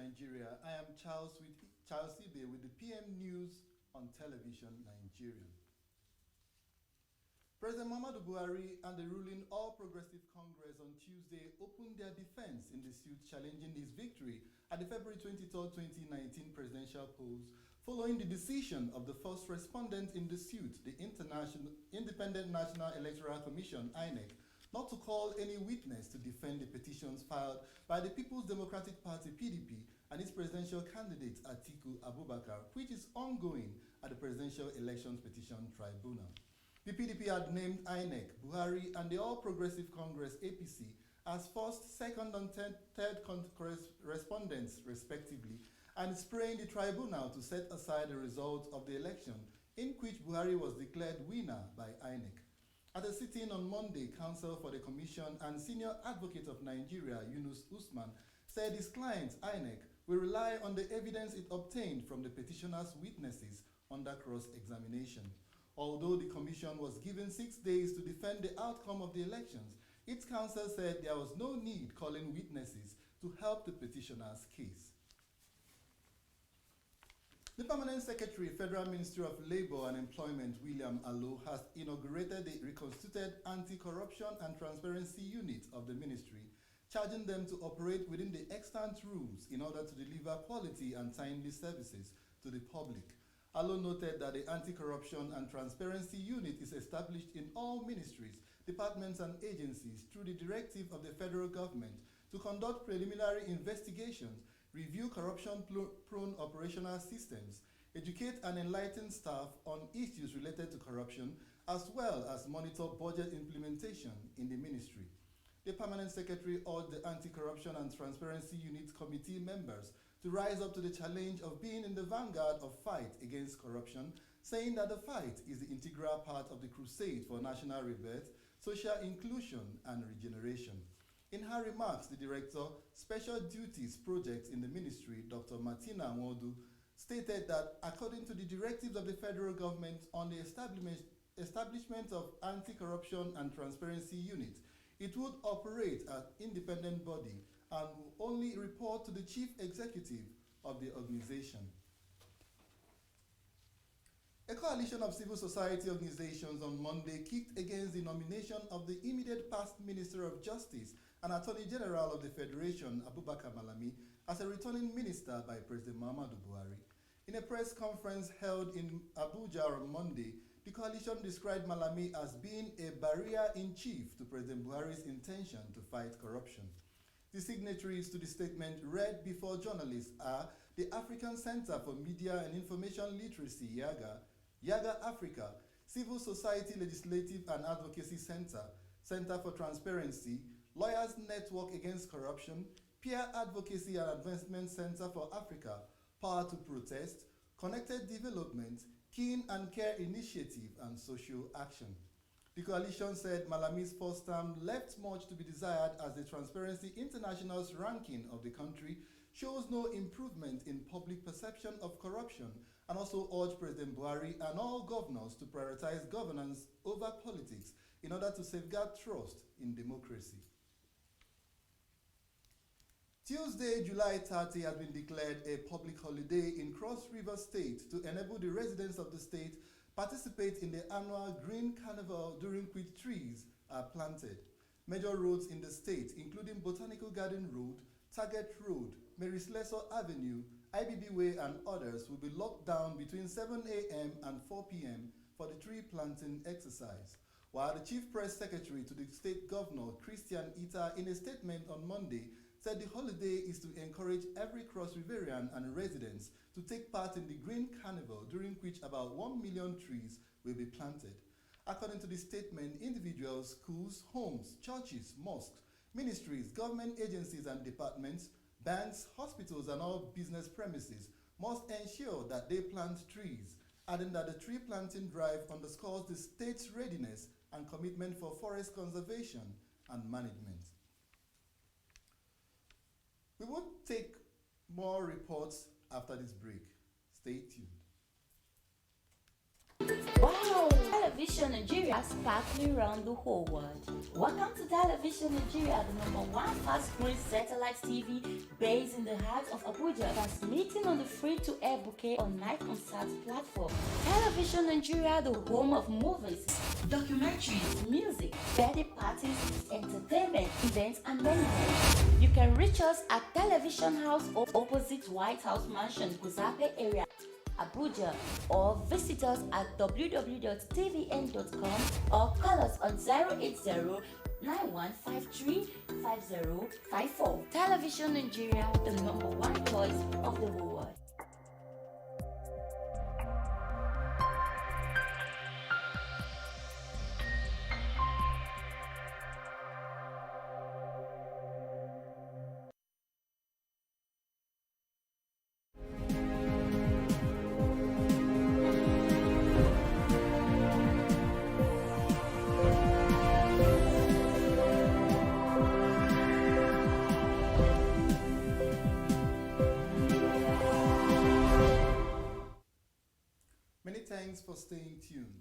Nigeria. I am Charles Ibe with the PM News on Television Nigerian. President Muhammadu Buhari and the ruling All Progressive Congress on Tuesday opened their defense in the suit challenging his victory at the February 23, 2019 presidential polls, following the decision of the first respondent in the suit, the Independent National Electoral Commission, INEC, not to call any witness to defend the petitions filed by the People's Democratic Party, PDP, and its presidential candidate, Atiku Abubakar, which is ongoing at the Presidential Elections Petition Tribunal. The PDP had named INEC, Buhari, and the All Progressive Congress, APC, as first, second, and third respondents, respectively, and is praying the tribunal to set aside the result of the election, in which Buhari was declared winner by INEC. At a sitting on Monday, counsel for the commission and senior advocate of Nigeria, Yunus Usman, said his client, INEC, will rely on the evidence it obtained from the petitioner's witnesses under cross-examination. Although the commission was given 6 days to defend the outcome of the elections, its counsel said there was no need calling witnesses to help the petitioner's case. The Permanent Secretary, Federal Ministry of Labour and Employment, William Allo, has inaugurated the reconstituted Anti-Corruption and Transparency Unit of the ministry, charging them to operate within the extant rules in order to deliver quality and timely services to the public. Allo noted that the Anti-Corruption and Transparency Unit is established in all ministries, departments and agencies through the directive of the federal government to conduct preliminary investigations, review corruption-prone operational systems, educate and enlighten staff on issues related to corruption, as well as monitor budget implementation in the ministry. The Permanent Secretary urged the Anti-Corruption and Transparency Unit committee members to rise up to the challenge of being in the vanguard of fight against corruption, saying that the fight is the integral part of the crusade for national rebirth, social inclusion, and regeneration. In her remarks, the Director, Special Duties Project in the Ministry, Dr. Martina Nwodu, stated that according to the directives of the federal government on the establishment of Anti-Corruption and Transparency Unit, it would operate as an independent body and will only report to the Chief Executive of the organization. A coalition of civil society organizations on Monday kicked against the nomination of the immediate past Minister of Justice and Attorney General of the Federation, Abubakar Malami, as a returning minister by President Muhammadu Buhari. In a press conference held in Abuja on Monday, the coalition described Malami as being a barrier-in-chief to President Buhari's intention to fight corruption. The signatories to the statement read before journalists are the African Center for Media and Information Literacy, YAGA, YAGA Africa, Civil Society Legislative and Advocacy Center, Center for Transparency, Lawyers Network Against Corruption, Peer Advocacy and Advancement Center for Africa, Power to Protest, Connected Development, Keen and Care Initiative, and Social Action. The coalition said Malami's first term left much to be desired as the Transparency International's ranking of the country shows no improvement in public perception of corruption, and also urged President Buhari and all governors to prioritize governance over politics in order to safeguard trust in democracy. Tuesday, July 30 has been declared a public holiday in Cross River State to enable the residents of the state participate in the annual Green Carnival, during which trees are planted. Major roads in the state, including Botanical Garden Road, Target Road, Mary Slessor Avenue, IBB Way, and others, will be locked down between 7 a.m. and 4 p.m. for the tree planting exercise. While the Chief Press Secretary to the State Governor, Christian Ita, in a statement on Monday, said the holiday is to encourage every Cross Riverian and residents to take part in the Green Carnival, during which about 1 million trees will be planted. According to the statement, individuals, schools, homes, churches, mosques, ministries, government agencies and departments, banks, hospitals, and all business premises must ensure that they plant trees, adding that the tree planting drive underscores the state's readiness and commitment for forest conservation and management. We will take more reports after this break. Stay tuned. Wow! Television. Television Nigeria sparkling around the whole world. Welcome to Television Nigeria, the #1 fast-growing satellite TV based in the heart of Abuja, transmitting on the free-to-air bouquet on Night Concert platform. Television Nigeria, the home of movies, documentaries, music, birthday parties, entertainment, events, and many more. You can reach us at Television House opposite White House Mansion, Guzape area, Abuja, or visit us at www.tvn.com or call us on 080 9153 5054. Television Nigeria, the #1 choice of the whole world. Many thanks for staying tuned.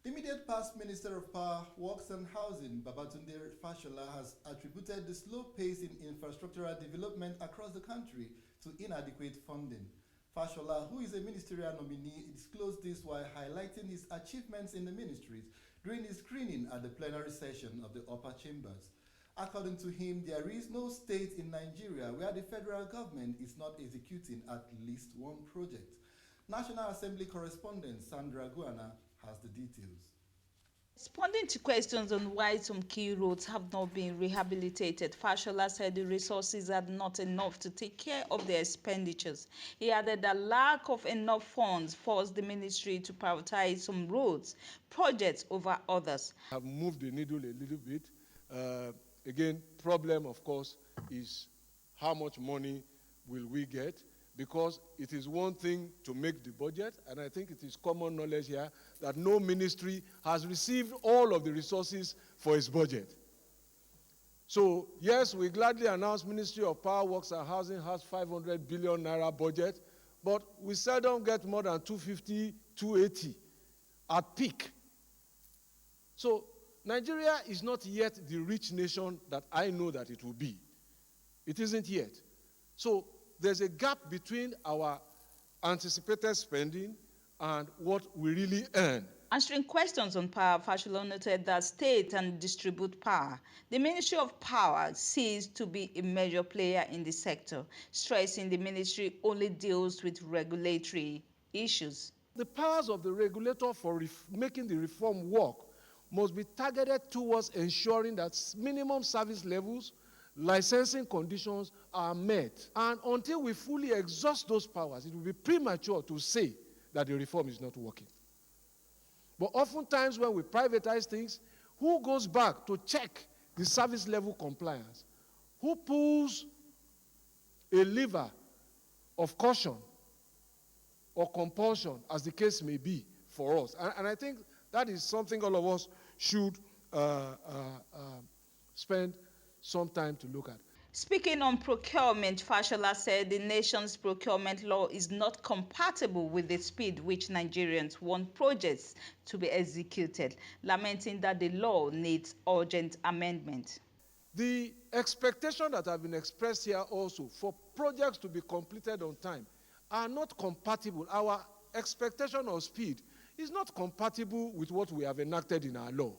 The immediate past Minister of Power, Works and Housing, Babatunde Fashola, has attributed the slow pace in infrastructural development across the country to inadequate funding. Fashola, who is a ministerial nominee, disclosed this while highlighting his achievements in the ministries during his screening at the plenary session of the upper chambers. According to him, there is no state in Nigeria where the federal government is not executing at least one project. National Assembly correspondent Sandra Guana has the details. Responding to questions on why some key roads have not been rehabilitated, Fashola said the resources are not enough to take care of their expenditures. He added that lack of enough funds forced the ministry to prioritize some roads projects over others. Have moved the needle a little bit. Again, problem, of course, is how much money will we get? Because it is one thing to make the budget, and I think it is common knowledge here that no ministry has received all of the resources for its budget. So, yes, we gladly announce Ministry of Power, Works and Housing has 500 billion naira budget, but we seldom get more than 250, 280 at peak. So, Nigeria is not yet the rich nation that I know that it will be. It isn't yet. So, there's a gap between our anticipated spending and what we really earn. Answering questions on power, Fashola noted that state and distribute power. The Ministry of Power ceased to be a major player in the sector, stressing the ministry only deals with regulatory issues. The powers of the regulator for making the reform work must be targeted towards ensuring that minimum service levels, licensing conditions are met. And until we fully exhaust those powers, it will be premature to say that the reform is not working. But oftentimes when we privatize things, who goes back to check the service level compliance? Who pulls a lever of caution or compulsion, as the case may be, for us? And I think that is something all of us should spend some time to look at. Speaking on procurement, Fashola said the nation's procurement law is not compatible with the speed which Nigerians want projects to be executed, lamenting that the law needs urgent amendment. The expectation that have been expressed here also for projects to be completed on time are not compatible. Our expectation of speed is not compatible with what we have enacted in our law,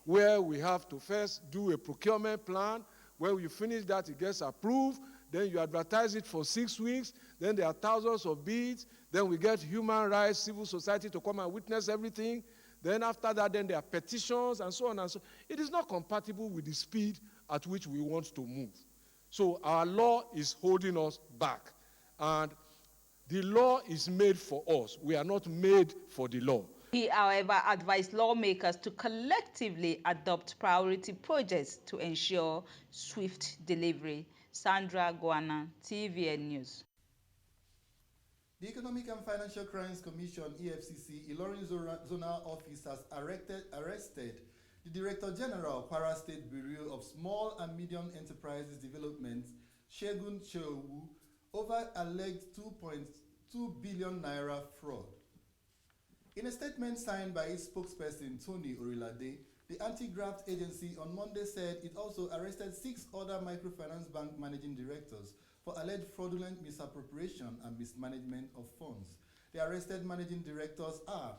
where we have to first do a procurement plan. When you finish that, it gets approved. Then you advertise it for 6 weeks. Then there are thousands of bids. Then we get human rights, civil society to come and witness everything. Then after that, then there are petitions and so on and so on. It is not compatible with the speed at which we want to move. So our law is holding us back. And the law is made for us. We are not made for the law. He, however, advised lawmakers to collectively adopt priority projects to ensure swift delivery. Sandra Guana, TVN News. The Economic and Financial Crimes Commission, EFCC, Ilorin Zonal Office has arrested the Director General, Kwara State Bureau of Small and Medium Enterprises Development, Shegun Cheowu, over alleged 2.2 billion naira fraud. In a statement signed by its spokesperson Tony Orilade, the anti-graft agency on Monday said it also arrested 6 other microfinance bank managing directors for alleged fraudulent misappropriation and mismanagement of funds. The arrested managing directors are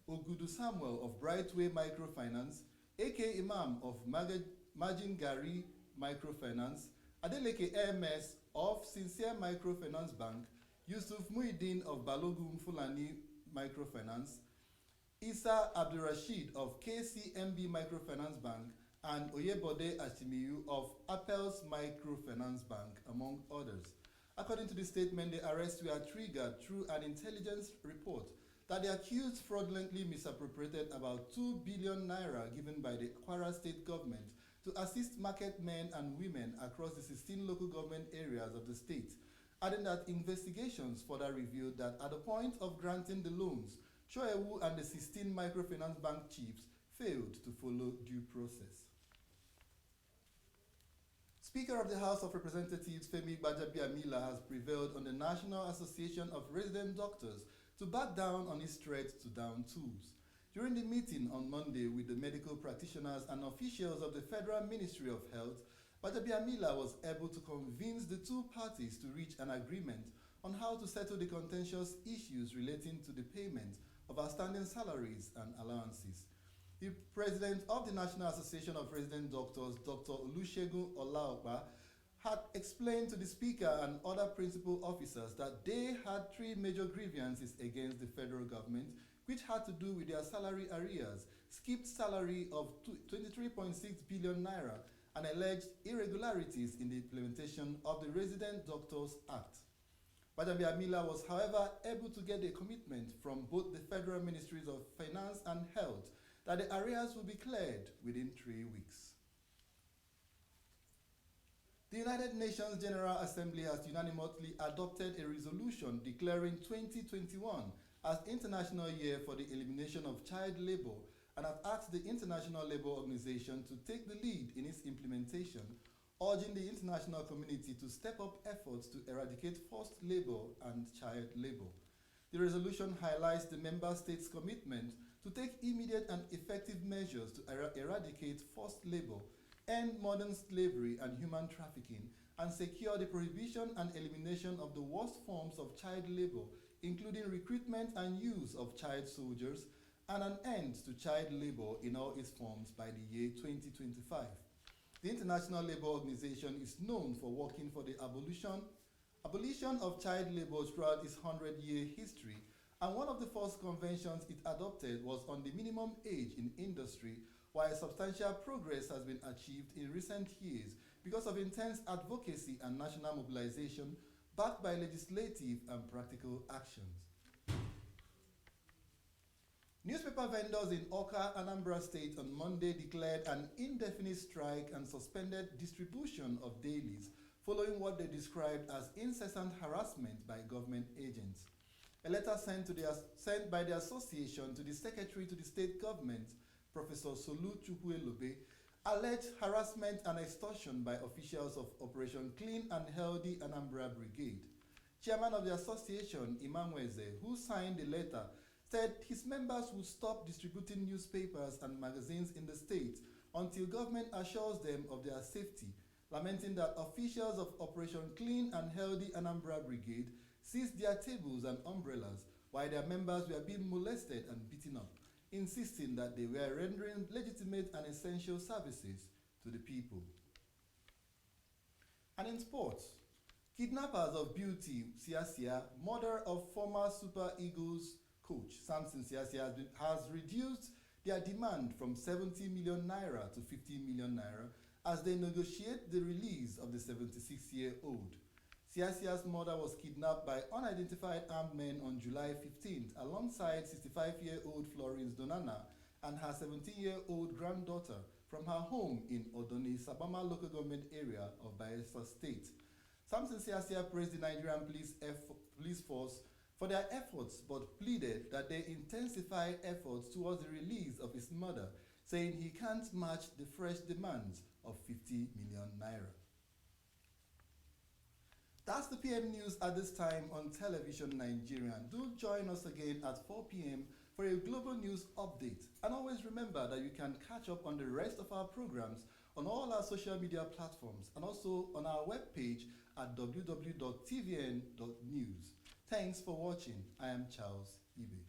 Ogudu Samuel of Brightway Microfinance, AK Imam of Majin Gari Microfinance, Adeleke MS of Sincere Microfinance Bank, Yusuf Muhyiddin of Balogun Fulani Microfinance, Isa Abdurrashid of KCMB Microfinance Bank, and Oyebode Ashimiyu of Apples Microfinance Bank, among others. According to the statement, the arrests were triggered through an intelligence report that the accused fraudulently misappropriated about 2 billion naira given by the Kwara State government to assist market men and women across the 16 local government areas of the state, adding that investigations further revealed that at the point of granting the loans, Choewu and the 16 microfinance bank chiefs failed to follow due process. Speaker of the House of Representatives Femi Gbajabiamila has prevailed on the National Association of Resident Doctors to back down on his threat to down tools. During the meeting on Monday with the medical practitioners and officials of the Federal Ministry of Health, Gbajabiamila was able to convince the two parties to reach an agreement on how to settle the contentious issues relating to the payment of outstanding salaries and allowances. The president of the National Association of Resident Doctors, Dr. Olusegun Olaopa, had explained to the speaker and other principal officers that they had 3 major grievances against the federal government, which had to do with their salary arrears, skipped salary of 23.6 billion naira, and alleged irregularities in the implementation of the Resident Doctors Act. Gbajabiamila was, however, able to get a commitment from both the Federal Ministries of Finance and Health that the arrears will be cleared within 3 weeks. The United Nations General Assembly has unanimously adopted a resolution declaring 2021 as International Year for the Elimination of Child Labor and have asked the International Labour Organization to take the lead in its implementation, urging the international community to step up efforts to eradicate forced labor and child labor. The resolution highlights the member states' commitment to take immediate and effective measures to eradicate forced labor, end modern slavery and human trafficking, and secure the prohibition and elimination of the worst forms of child labor, including recruitment and use of child soldiers, and an end to child labor in all its forms by the year 2025. The International Labour Organization is known for working for the abolition of child labor throughout its 100-year history, and one of the first conventions it adopted was on the minimum age in industry, while substantial progress has been achieved in recent years because of intense advocacy and national mobilization backed by legislative and practical actions. Newspaper vendors in Awka, Anambra State on Monday declared an indefinite strike and suspended distribution of dailies following what they described as incessant harassment by government agents. A letter sent by the association to the secretary to the state government, Professor Solu Chukwuelobe, alleged harassment and extortion by officials of Operation Clean and Healthy Anambra Brigade. Chairman of the association, Imamweze, who signed the letter, said his members would stop distributing newspapers and magazines in the state until government assures them of their safety, lamenting that officials of Operation Clean and Healthy Anambra Brigade seized their tables and umbrellas while their members were being molested and beaten up, insisting that they were rendering legitimate and essential services to the people. And in sports, kidnappers of Beauty Siasia, mother of former Super Eagles coach Samson Siasia, has reduced their demand from 70 million naira to 50 million naira as they negotiate the release of the 76-year-old. Siasia's mother was kidnapped by unidentified armed men on July 15th alongside 65-year-old Florence Donana and her 17-year-old granddaughter from her home in Odoni, Sabama local government area of Bayelsa State. Samson Siasia praised the Nigerian police force for their efforts but pleaded that they intensify efforts towards the release of his mother, saying he can't match the fresh demands of 50 million naira. That's the PM News at this time on Television Nigerian. Do join us again at 4 p.m. for a global news update. And always remember that you can catch up on the rest of our programs on all our social media platforms and also on our webpage at www.tvn.news. Thanks for watching. I am Charles Ibe.